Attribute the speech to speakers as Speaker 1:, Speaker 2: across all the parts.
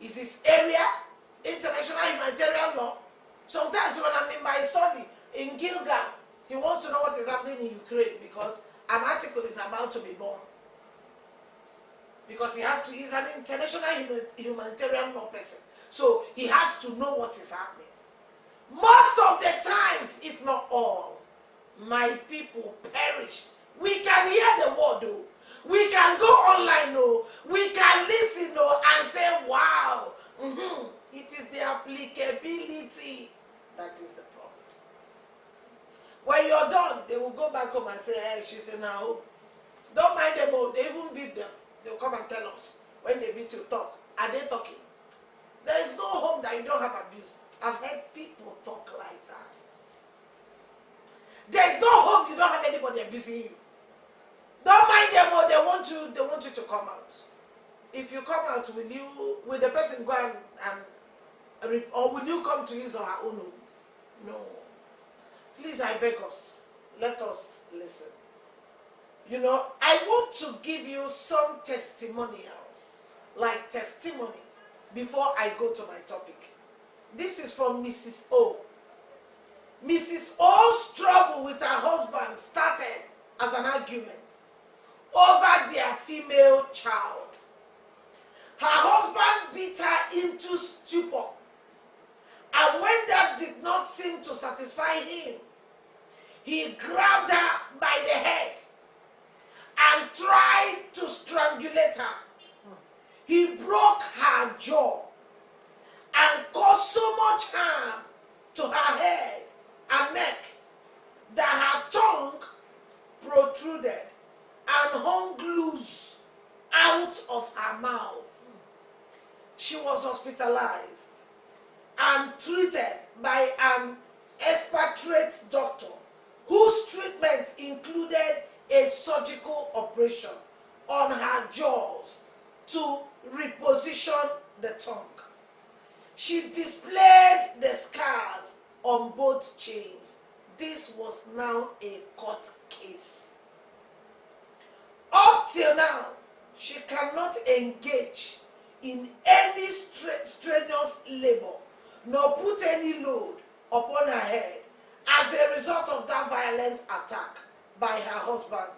Speaker 1: is his area, international humanitarian law. Sometimes when I'm in my study in Gilgal, he wants to know what is happening in Ukraine because an article is about to be born. Because he's an international humanitarian law person. So he has to know what is happening. Most of the times, if not all, my people perish. We can hear the word though. We can go online though. We can listen though and say, wow. It is the applicability that is the problem. When you're done, they will go back home and say, hey, she's in her home. Don't mind them all. They even beat them. They'll come and tell us when they beat you, talk. Are they talking? There is no home that you don't have abuse. I've heard people talk like that. There is no home you don't have anybody abusing you. Don't mind them all. They want you to come out. If you come out, will the person go and or will you come to his or her own home? No. Please, I beg us. Let us listen. You know, I want to give you some testimonials, like testimony, before I go to my topic. This is from Mrs. O. Mrs. O's trouble with her husband started as an argument over their female child. Her husband beat her into stupor, and when that did not seem to satisfy him, he grabbed her by the head and tried to strangulate her. He broke her jaw and caused so much harm to her head and neck that her tongue protruded and hung loose out of her mouth. She was hospitalized and treated by an expatriate doctor whose treatment included a surgical operation on her jaws to reposition the tongue. She displayed the scars on both chains. This was now a court case. Up till now, she cannot engage in any strenuous labor nor put any load upon her head as a result of that violent attack by her husband.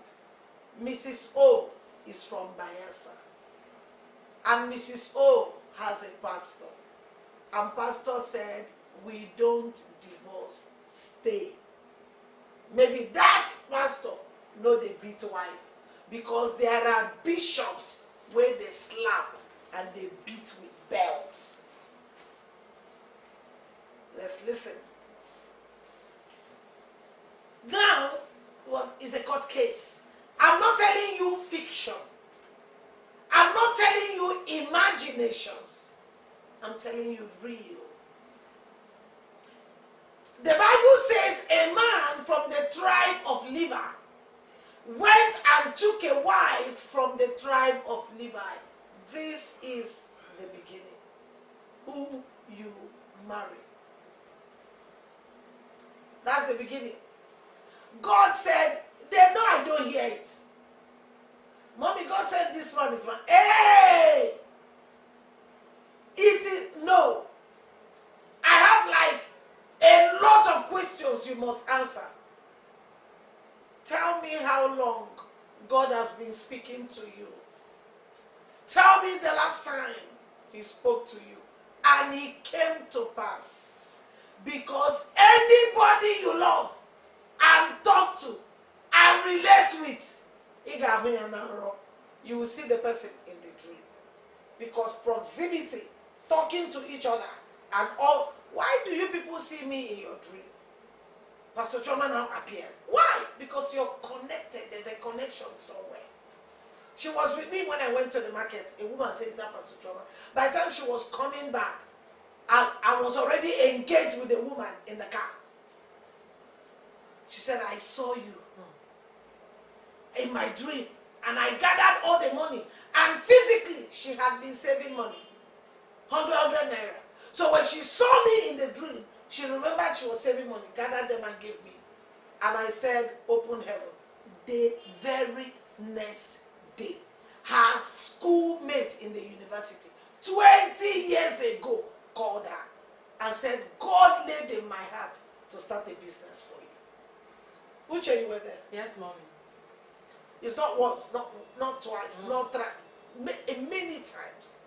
Speaker 1: Mrs. O is from Bayelsa, and Mrs. O has a pastor, and pastor said, we don't divorce, stay. Maybe that pastor know they beat wife, because there are bishops where they slap and they beat with belts. Let's listen. Now is a court case. I'm not telling you fiction. I'm not telling you imaginations. I'm telling you real. The Bible says a man from the tribe of Levi went and took a wife from the tribe of Levi. This is the beginning. Who you marry. That's the beginning. God said, they know I don't hear it. Mommy, God said this one is one. Hey! It is, no. I have like a lot of questions you must answer. Tell me how long God has been speaking to you. Tell me the last time he spoke to you. And it came to pass. Because anybody you love and talk to and relate with, you will see the person in the dream. Because proximity, talking to each other and all. Why do you people see me in your dream? Pastor Chioma now appeared. Why? Because you're connected. There's a connection somewhere. She was with me when I went to the market. A woman says that, Pastor Chioma. By the time she was coming back, I was already engaged with the woman in the car. She said, I saw you in my dream. And I gathered all the money. And physically, she had been saving money. 100 naira. So when she saw me in the dream, she remembered she was saving money, gathered them and gave me. And I said, open heaven. The very next day, her schoolmate in the university 20 years ago, called her and said, God laid in my heart to start a business for you. Uche, you were there?
Speaker 2: Yes, mommy.
Speaker 1: It's not once, not twice, not thrice, many times.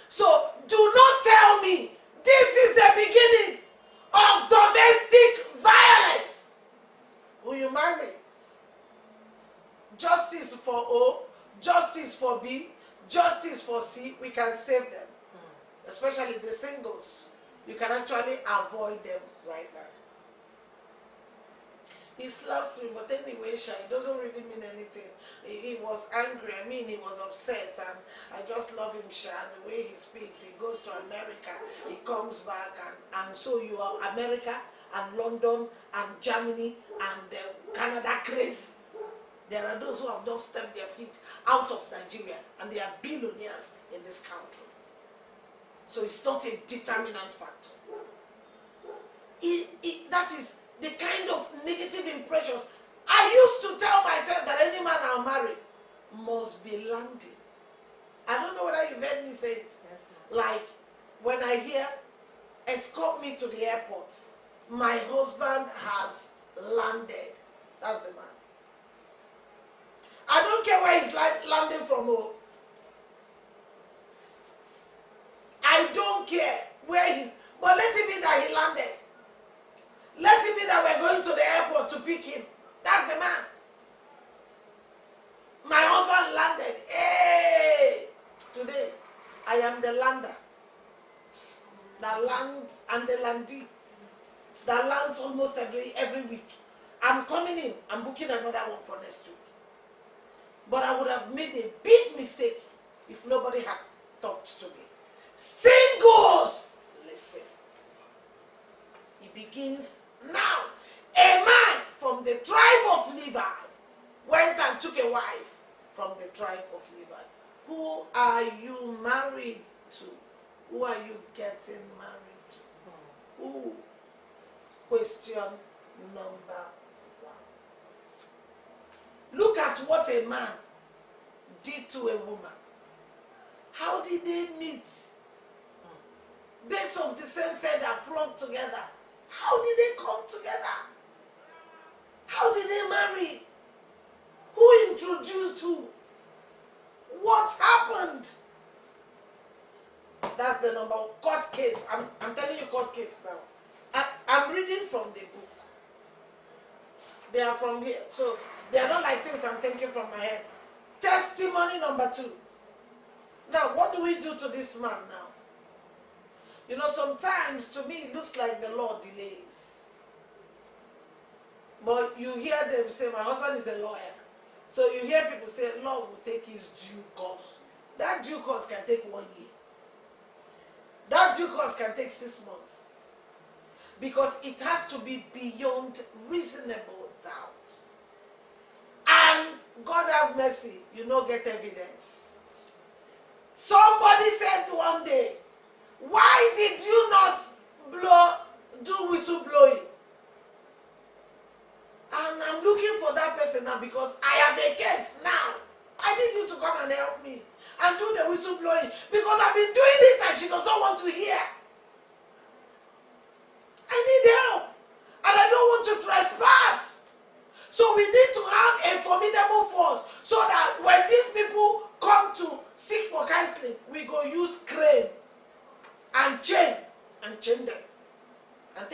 Speaker 1: So do not tell me this is the beginning of domestic violence. Who you marry? Justice for O, justice for B, justice for C, we can save them. Especially the singles. You can actually avoid them right now. He slaps me, but anyway, Sha, it doesn't really mean anything. He was angry, I mean, he was upset, and I just love him, Sha, the way he speaks. He goes to America, he comes back, and so you are America, and London, and Germany, and Canada crazy. There are those who have just stepped their feet out of Nigeria, and they are billionaires in this country. So it's not a determinant factor. That is the kind of negative impressions. I used to tell myself that any man I'll marry must be landing. I don't know whether you've heard me say it.
Speaker 2: Yes,
Speaker 1: like when I hear, escort me to the airport, my husband has landed. That's the man. I don't care where he's landing from. I don't care where he's, but let it be that he landed. Let it be that we're going to the airport to pick him. That's the man. My husband landed. Hey! Today, I am the lander. That lands, and the landee. That lands almost every week. I'm coming in. I'm booking another one for next week. But I would have made a big mistake if nobody had talked to me. Singles! Listen. It begins now. A man from the tribe of Levi went and took a wife from the tribe of Levi. Who are you married to? Who are you getting married to? Who? Question number 1. Look at what a man did to a woman. How did they meet? Birds of the same feather flock together. How did they come together? How did they marry? Who introduced who? What happened? That's the number one. Court case. I'm telling you court case now. I'm reading from the book. They are from here. So they are not like things I'm thinking from my head. Testimony number 2. Now, what do we do to this man now? You know, sometimes to me it looks like the law delays. But you hear them say, my husband is a lawyer. So you hear people say, law will take his due course. That due course can take 1 year. That due course can take 6 months. Because it has to be beyond reasonable doubt. And God have mercy, you don't get evidence. Somebody said one day, why did you not do whistle blowing? And I'm looking for that person now because I have a case now. I need you to come and help me and do the whistle blowing because I've been doing it and she does not want to hear. I need help and I don't want to trespass. So we need to have a formidable force so that when these people come to seek for counseling, we go use crane and chain them and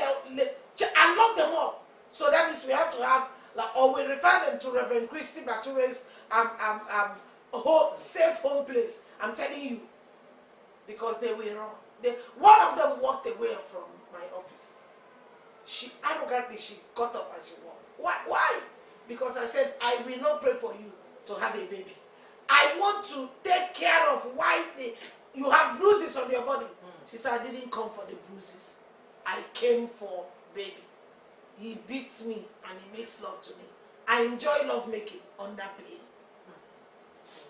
Speaker 1: lock them up. So that means we have to have, or we refer them to Reverend Christy Bature's safe home place. I'm telling you, because they were wrong. One of them walked away from my office. She arrogantly, she got up and she walked. Why? Because I said, I will not pray for you to have a baby. I want to take care of why you have bruises on your body. She said, I didn't come for the bruises. I came for baby. He beats me and he makes love to me. I enjoy love making under pain.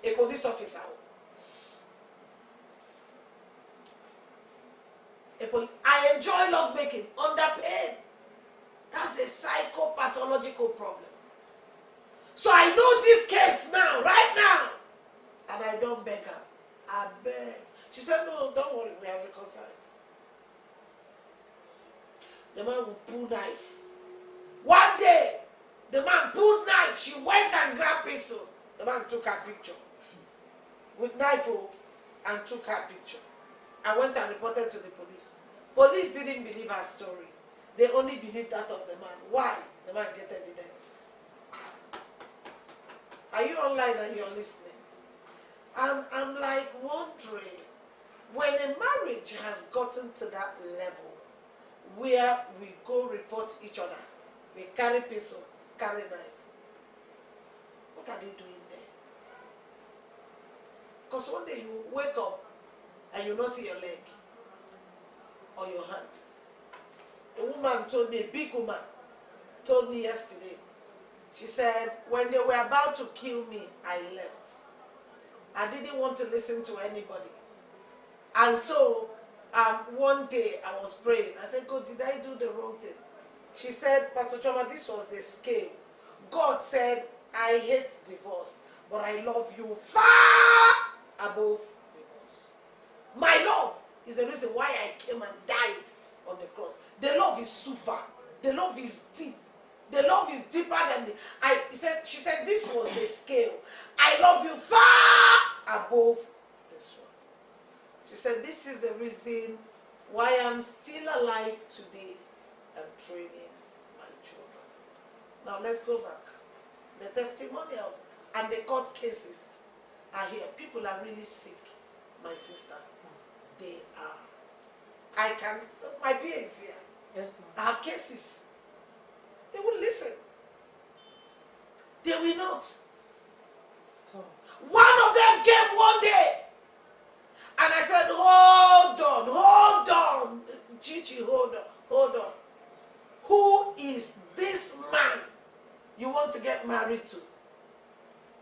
Speaker 1: A police officer. I enjoy love making under pain. That's a psychopathological problem. So I know this case now, right now. And I don't beg her. I beg. She said, no, don't worry, we have reconciled. The man will pull knife. One day, the man pulled knife. She went and grabbed pistol. The man took her picture with knife and took her picture. I went and reported to the police. Police didn't believe her story. They only believed that of the man. Why? The man get evidence. Are you online and you're listening? I'm like wondering, when a marriage has gotten to that level where we go report each other, we carry pistol, carry knife, what are they doing there? Because one day you wake up and you don't see your leg or your hand. A woman told me, a big woman, told me yesterday, she said, when they were about to kill me, I left. I didn't want to listen to anybody. And so, one day I was praying. I said, God, did I do the wrong thing? She said, Pastor Chioma, this was the scale. God said, I hate divorce, but I love you far above divorce. My love is the reason why I came and died on the cross. The love is super. The love is deep. The love is deeper than she said this was the scale. I love you far above this one. She said this is the reason why I'm still alive today and training my children. Now let's go back. The testimonials and the court cases are here. People are really sick, my sister. They are. My PA is here.
Speaker 2: Yes,
Speaker 1: I have cases. They will listen. They will not.
Speaker 2: so,
Speaker 1: One of them came one day. And I said, hold on. Chichi, hold on. Who is this man you want to get married to?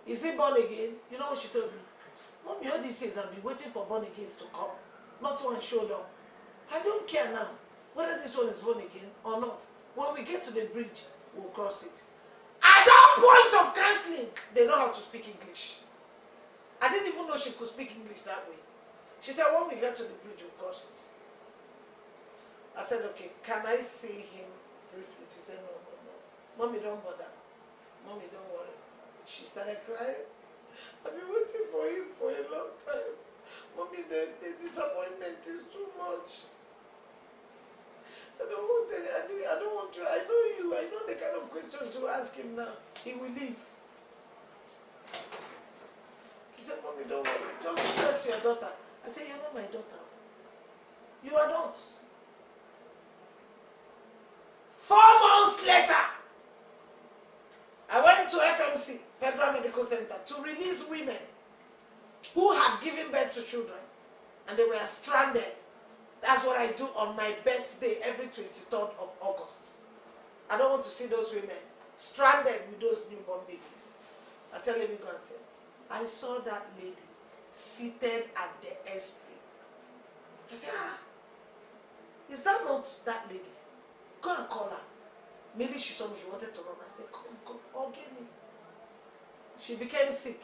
Speaker 1: Is he born again? You know what she told me? Mommy, all these years I've been waiting for born agains to come. Not one showed up. I don't care now whether this one is born again or not. When we get to the bridge, we'll cross it. At that point of counseling, they know how to speak English. I didn't even know she could speak English that way. She said, when we get to the bridge, we'll cross it. I said, okay, can I see him briefly? She said, no. Mommy, don't bother. Mommy, don't worry. She started crying. I've been waiting for him for a long time. Mommy, the disappointment is too much. I don't want to. I know you. I know the kind of questions to ask him now. He will leave. She said, Mommy, don't worry. Just bless your daughter. I said, you're not my daughter. You are not. 4 months later, I went to FMC, Federal Medical Center, to release women who had given birth to children and they were stranded. That's what I do on my birthday every 23rd of August. I don't want to see those women stranded with those newborn babies. I said, let me go and say, I saw that lady seated at the extreme. I said, is that not that lady? Go and call her. Maybe she saw me, she wanted to run. I said, come, hug me. She became sick.